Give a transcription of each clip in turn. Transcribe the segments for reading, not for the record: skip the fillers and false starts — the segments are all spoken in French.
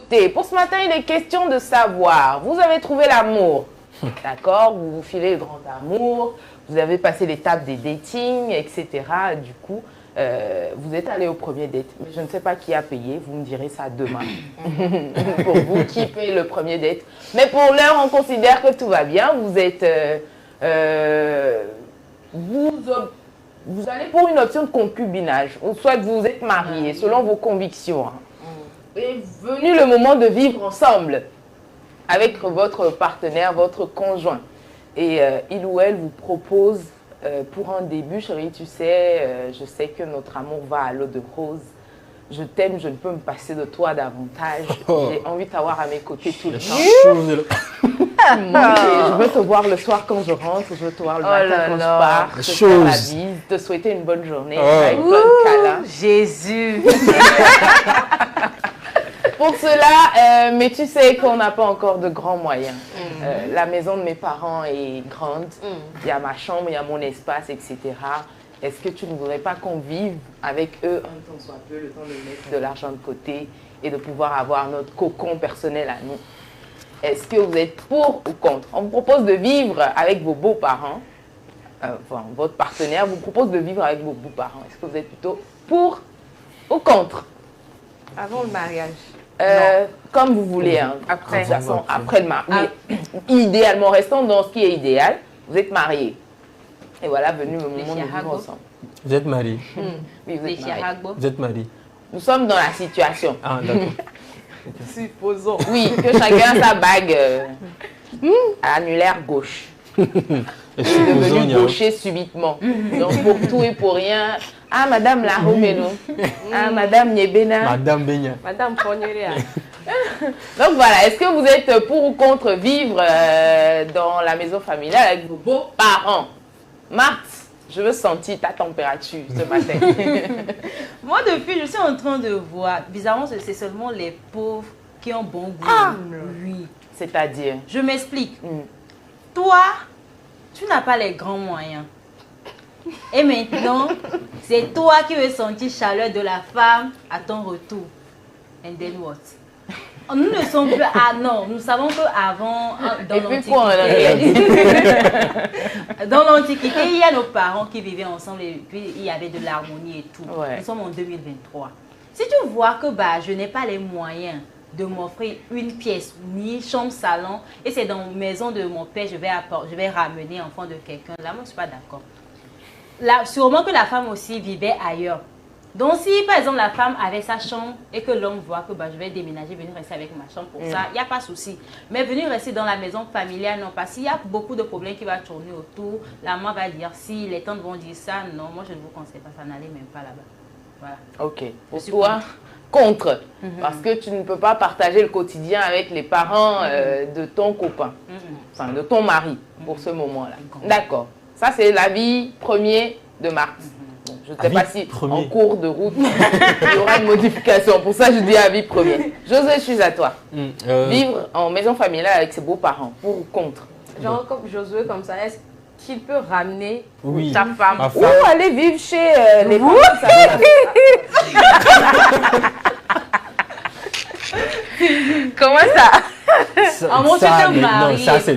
côté. Pour ce matin, il est question de savoir, vous avez trouvé l'amour, d'accord? Vous vous filez le grand amour, vous avez passé l'étape des datings, etc. Du coup, vous êtes allé au premier date, mais je ne sais pas qui a payé, vous me direz ça demain. Pour vous, qui paye le premier date? Mais pour l'heure, on considère que tout va bien, vous êtes... vous allez pour une option de concubinage, ou soit vous êtes mariés, selon vos convictions. Et venu le moment de vivre ensemble avec votre partenaire, votre conjoint. Et il ou elle vous propose, pour un début, chérie, tu sais, je sais que notre amour va à l'eau de rose. Je t'aime, je ne peux me passer de toi davantage. J'ai envie de t'avoir à mes côtés tout le temps. Je veux te voir le soir quand je rentre, je veux te voir le matin quand je pars, te faire la bise, te souhaiter une bonne journée avec plein de câlins. Jésus. Pour cela, mais tu sais qu'on n'a pas encore de grands moyens. La maison de mes parents est grande, il y a ma chambre, il y a mon espace, etc. Est-ce que tu ne voudrais pas qu'on vive avec eux un temps soit peu, le temps de mettre de l'argent de côté et de pouvoir avoir notre cocon personnel à nous? Est-ce que vous êtes pour ou contre? On vous propose de vivre avec vos beaux-parents. Enfin, votre partenaire vous propose de vivre avec vos beaux-parents. Est-ce que vous êtes plutôt pour ou contre? Avant le mariage. Comme vous voulez. Hein. Après. De toute façon, après le mariage. Idéalement, restons dans ce qui est idéal. Vous êtes mariés. Et voilà, venu le moment de vivre ensemble. Vous êtes marié. Oui, vous êtes mariés. Vous êtes marié. Nous sommes dans la situation. Ah, d'accord. Supposons. Oui, que chacun a sa bague annulaire gauche. est devenu gaucher subitement. Donc pour tout et pour rien. Ah, Madame Laromeno. Ah, Madame Niebena. Madame Benya. Madame Pogneria. Donc voilà, est-ce que vous êtes pour ou contre vivre dans la maison familiale avec vos beaux-parents? Marthe, je veux sentir ta température ce matin. Moi, depuis, je suis en train de voir. Bizarrement, c'est seulement les pauvres qui ont bon goût. Ah, oui. C'est-à-dire? Je m'explique. Toi, tu n'as pas les grands moyens. Et maintenant, c'est toi qui veux sentir chaleur de la femme à ton retour. And then what? Nous ne sommes plus... Ah non, nous savons qu'avant, dans l'Antiquité, il y a nos parents qui vivaient ensemble et puis il y avait de l'harmonie et tout. Ouais. Nous sommes en 2023. Si tu vois que je n'ai pas les moyens de m'offrir une pièce, ni chambre, salon, et c'est dans la maison de mon père, je vais ramener enfant de quelqu'un, là, moi, je ne suis pas d'accord. Là, sûrement que la femme aussi vivait ailleurs. Donc, si par exemple la femme avait sa chambre et que l'homme voit que je vais déménager, venir rester avec ma chambre pour ça, il n'y a pas de souci. Mais venir rester dans la maison familiale, non, parce qu'il y a beaucoup de problèmes qui vont tourner autour. La maman va dire si, les tantes vont dire ça, non, moi je ne vous conseille pas, ça n'allait même pas là-bas. Voilà. Ok. Pour toi, contre. Parce que tu ne peux pas partager le quotidien avec les parents de ton copain, enfin de ton mari pour ce moment-là. D'accord. Ça, c'est l'avis premier de Marthe. Je ne sais pas si en cours de route, il y aura une modification. Pour ça, je dis avis premier. José, je suis à toi. Vivre en maison familiale avec ses beaux-parents, pour ou contre? Genre comme Josué comme ça, est-ce qu'il peut ramener sa femme ou aller vivre chez les parents? Comment ça?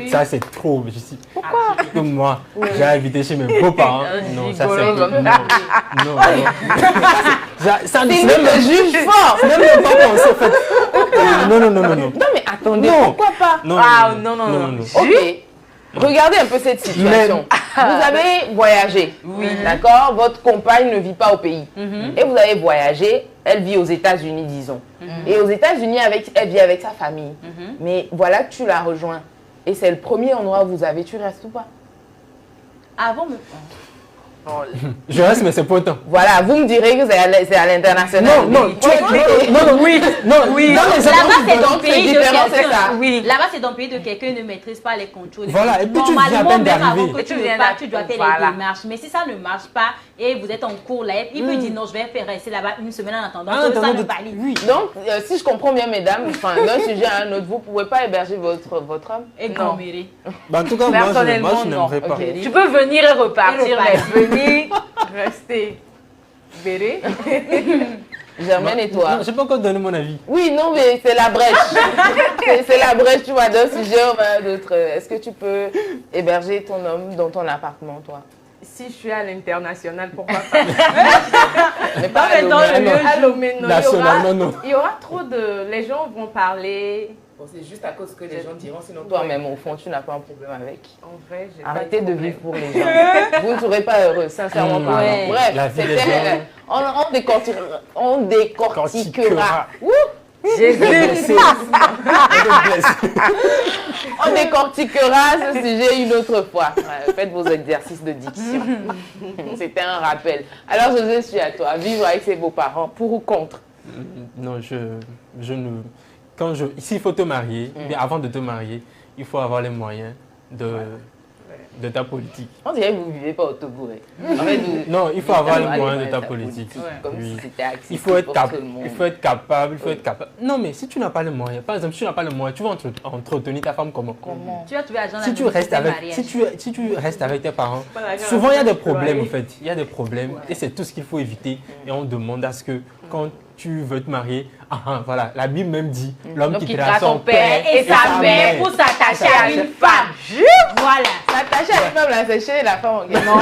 Ça c'est trop. Je sais pourquoi? Comme moi, j'ai invité chez mes beaux-parents. Non, ça c'est non. Ça même le juge fort. Même le pas pensé en fait. Non. Non mais attendez, pourquoi pas? Non. Ok. Regardez un peu cette situation. Vous avez voyagé, d'accord? Votre compagne ne vit pas au pays. Et vous avez voyagé, elle vit aux États-Unis, disons. Et aux États-Unis, elle vit avec sa famille. Mais voilà que tu la rejoins. Et c'est le premier endroit où vous avez, tu restes ou pas? Avant, je reste, mais c'est pas autant. Voilà, vous me direz que c'est à l'international. Non, oui. Là-bas, c'est dans le pays de quelqu'un. Oui. Là-bas, c'est dans le pays de quelqu'un qui ne maîtrise pas les contrôles. Voilà, et puis tu viens à peine d'arriver. Tu dois faire les démarches. Mais si ça ne marche pas et vous êtes en cours là, il peut dire non, je vais faire rester là-bas une semaine en attendant que ça ne valide. Donc, si je comprends bien, mesdames, d'un sujet à un autre, vous ne pouvez pas héberger votre homme? Et Goméry. En tout cas, moi, je n'aimerais pas. Tu peux venir et repartir, mais venir, rester. Béré. Germaine et toi? Je n'ai pas encore donné mon avis. Oui, non, mais c'est la brèche. c'est la brèche, tu vois, d'un sujet à d'autres. Est-ce que tu peux héberger ton homme dans ton appartement, toi? Si je suis à l'international, pourquoi pas? Mais pas à Lomé, non. Nationalement, non. Il y aura trop de... Les gens vont parler... Bon, c'est juste à cause que les gens diront, sinon toi-même, au fond, tu n'as pas un problème avec. En vrai, j'ai Arrêtez de vivre pour les gens. Vous ne serez pas heureux, sincèrement parlant. Ouais. Bref, c'était... On décortiquera. Jésus. On décortiquera ce sujet une autre fois. Faites vos exercices de diction. C'était un rappel. Alors, je suis à toi. Vivre avec ses beaux-parents, pour ou contre? Non, je ne... S'il faut te marier, bien avant de te marier, il faut avoir les moyens de ta politique. On dirait que vous ne vivez pas au Togo. En fait, non, il faut avoir les moyens de ta politique. Comme si c'était accessible il faut être pour tout le monde. Il faut être capable, Non, mais si tu n'as pas les moyens, par exemple, si tu n'as pas les moyens, tu vas entretenir ta femme comment? Tu vas trouver l'argent si tu restes avec tes parents, souvent il y a des problèmes en fait. Il y a des problèmes et c'est tout ce qu'il faut éviter. Et on demande à ce que quand tu veux te marier, voilà, la Bible même dit l'homme quittera son père et sa mère pour s'attacher à une femme. Voilà. S'attacher à une femme, là, c'est chez la femme. Non.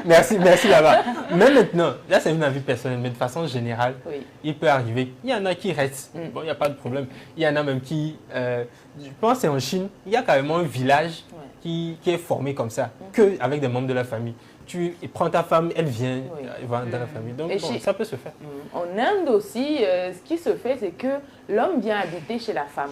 Merci là-bas. Mais maintenant, là c'est une avis personnelle, mais de façon générale, il peut arriver. Il y en a qui restent, bon, il n'y a pas de problème. Il y en a même qui, je pense que c'est en Chine, il y a carrément un village qui est formé comme ça, qu'avec des membres de la famille. Tu prends ta femme, elle vient dans la famille. Donc, ça peut se faire. En Inde aussi, ce qui se fait, c'est que l'homme vient habiter chez la femme.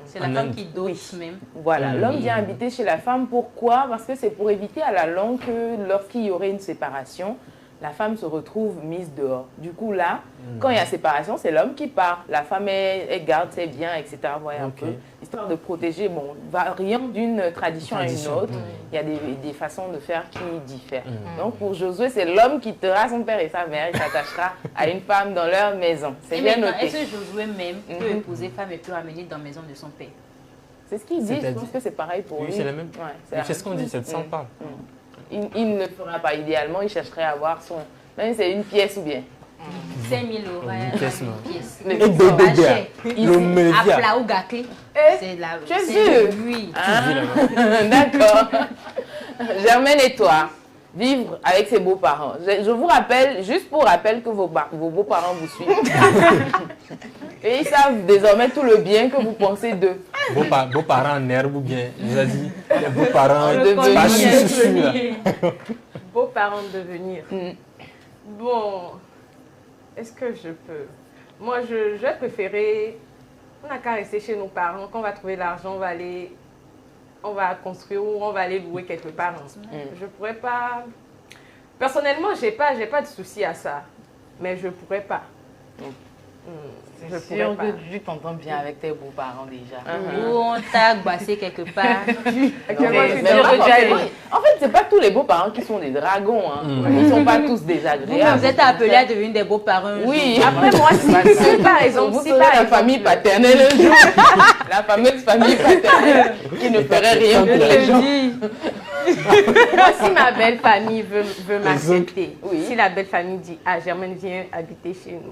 C'est la femme qui dote même. Voilà, l'homme vient habiter chez la femme. Pourquoi? Parce que c'est pour éviter à la longue que lorsqu'il y aurait une séparation, la femme se retrouve mise dehors. Du coup, là, quand il y a séparation, c'est l'homme qui part. La femme, elle garde ses biens, etc. Voyez un peu. Histoire de protéger, bon, variant d'une tradition à une autre, il y a des façons de faire qui diffèrent. Donc, pour Josué, c'est l'homme qui quittera son père et sa mère. Il s'attachera à une femme dans leur maison. C'est bien noté. Est-ce que Josué même peut épouser femme et peut ramener dans la maison de son père? C'est ce qu'il dit. Je pense que c'est pareil pour lui. Oui, c'est la même. C'est ce qu'on dit, c'est de ça qu'on parle. Il ne le fera pas. Idéalement, il chercherait à avoir son... Même si c'est une pièce ou bien. 5 000 euros. Une pièce, non. Mais et de à plat ou gâté. C'est la... Tu es sûr? Oui. D'accord. Germaine et toi, vivre avec ses beaux-parents. Je vous rappelle, juste pour rappel, que vos beaux-parents vous suivent. Et ils savent désormais tout le bien que vous pensez d'eux. Beaux-parents en herbe ou bien, je vous ai dit, les beaux-parents pas chouchou. Beaux-parents de devenir. Bon, est-ce que je peux? Moi, je vais préférer, on n'a qu'à rester chez nos parents. Quand on va trouver l'argent, on va construire ou on va aller louer quelque part. Je pourrais pas... Personnellement, j'ai pas de souci à ça. Mais je pourrais pas. C'est sûr que tu t'entends bien avec tes beaux-parents déjà. Ou on t'a bassé quelque part. En fait, c'est pas tous les beaux-parents qui sont des dragons. Ils ne sont pas tous désagréables. Vous êtes appelés à devenir des beaux-parents. Oui. Après, moi, si par exemple, vous serez la famille paternelle un jour. La fameuse famille paternelle qui ne ferait rien pour les gens. Moi, si ma belle famille veut m'accepter, si la belle famille dit « Ah, Germaine, viens habiter chez nous »,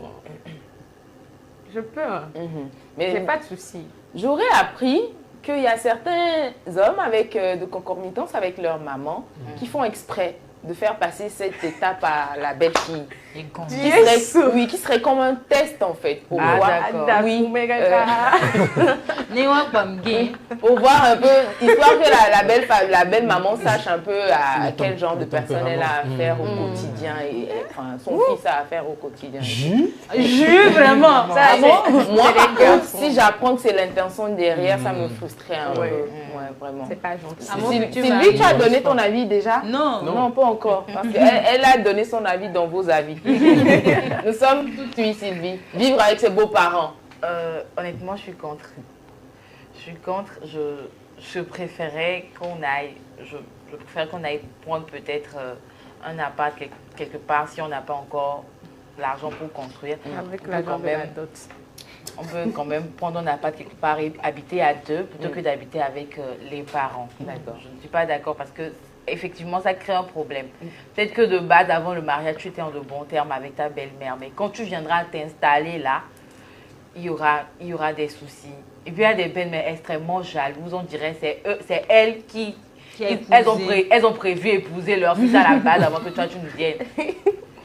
je peux. Mais j'ai pas de souci. J'aurais appris qu'il y a certains hommes de concomitance avec leur maman qui font exprès de faire passer cette étape à la belle-fille. Qui serait comme un test en fait. Pour voir, pour voir un peu, histoire que la belle maman sache un peu à quel genre de personne elle a affaire au quotidien et son fils a affaire au quotidien. Vraiment. Moi, par contre, si j'apprends que c'est l'intention derrière, ça me frustrerait un peu. Ouais, vraiment. C'est pas gentil. Sylvie, tu as donné ton avis déjà? Non, pas encore. Parce qu'elle a donné son avis dans vos avis. Nous sommes toutes oui, Sylvie. Vivre avec ses beaux-parents. Honnêtement, je suis contre. Je suis contre. Je préférais qu'on aille. Je préfère qu'on aille prendre peut-être un appart quelque part si on n'a pas encore l'argent pour construire. Avec l'argent de la dot. On peut quand même prendre un appart quelque part et habiter à deux plutôt que d'habiter avec les parents. D'accord. Je ne suis pas d'accord parce que effectivement, ça crée un problème. Peut-être que de base, avant le mariage, tu étais en de bons termes avec ta belle-mère, mais quand tu viendras t'installer là, il y aura des soucis. Et puis, il y a des belles-mères extrêmement jalouses. On dirait que c'est elles qui elles ont prévu épouser leur fils à la base avant que toi, tu nous viennes.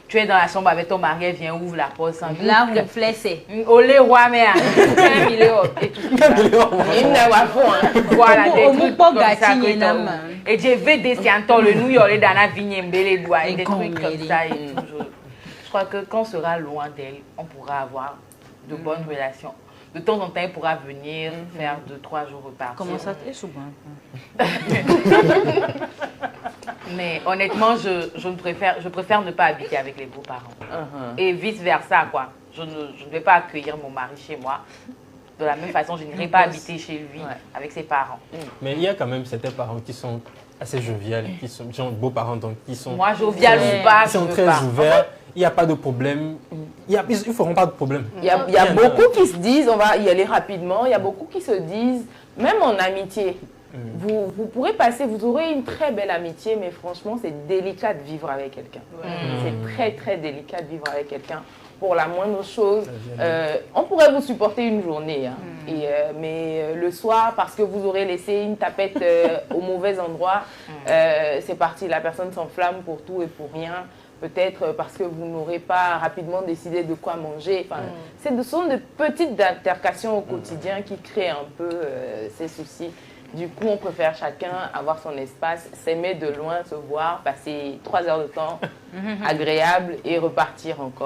Tu es dans la chambre avec ton mari, elle vient, ouvre la porte sans doute. Là, on flessait. Olé, roi, mère. Un million et tout ça. Voilà, des trucs comme ça. Et je vais descendre le New York dans la vigne, des trucs comme ça et tout. Je crois que quand on sera loin d'elle, on pourra avoir de bonnes relations. De temps en temps, elle pourra venir faire 2-3 jours repartir. Comment ça t'est souvent? Mais honnêtement, je préfère ne pas habiter avec les beaux-parents. Et vice-versa, quoi. Je ne vais pas accueillir mon mari chez moi. De la même façon, je n'irai pas habiter chez lui avec ses parents. Mais il y a quand même certains parents qui sont assez joviales, qui sont beaux-parents, donc qui sont... Moi, jovial ou pas, ils sont très ouverts. Il n'y a pas de problème. Ils ne feront pas de problème. Il y a beaucoup qui se disent, on va y aller rapidement, il y a beaucoup qui se disent, même en amitié, vous pourrez passer, vous aurez une très belle amitié, mais franchement, c'est délicat de vivre avec quelqu'un. C'est très, très délicat de vivre avec quelqu'un. Pour la moindre chose, on pourrait vous supporter une journée, hein, mais le soir, parce que vous aurez laissé une tapette au mauvais endroit, c'est parti, la personne s'enflamme pour tout et pour rien. Peut-être parce que vous n'aurez pas rapidement décidé de quoi manger. Enfin, ce sont de petites altercations au quotidien qui créent un peu ces soucis. Du coup, on préfère chacun avoir son espace, s'aimer de loin, se voir, passer 3 heures de temps agréable et repartir encore.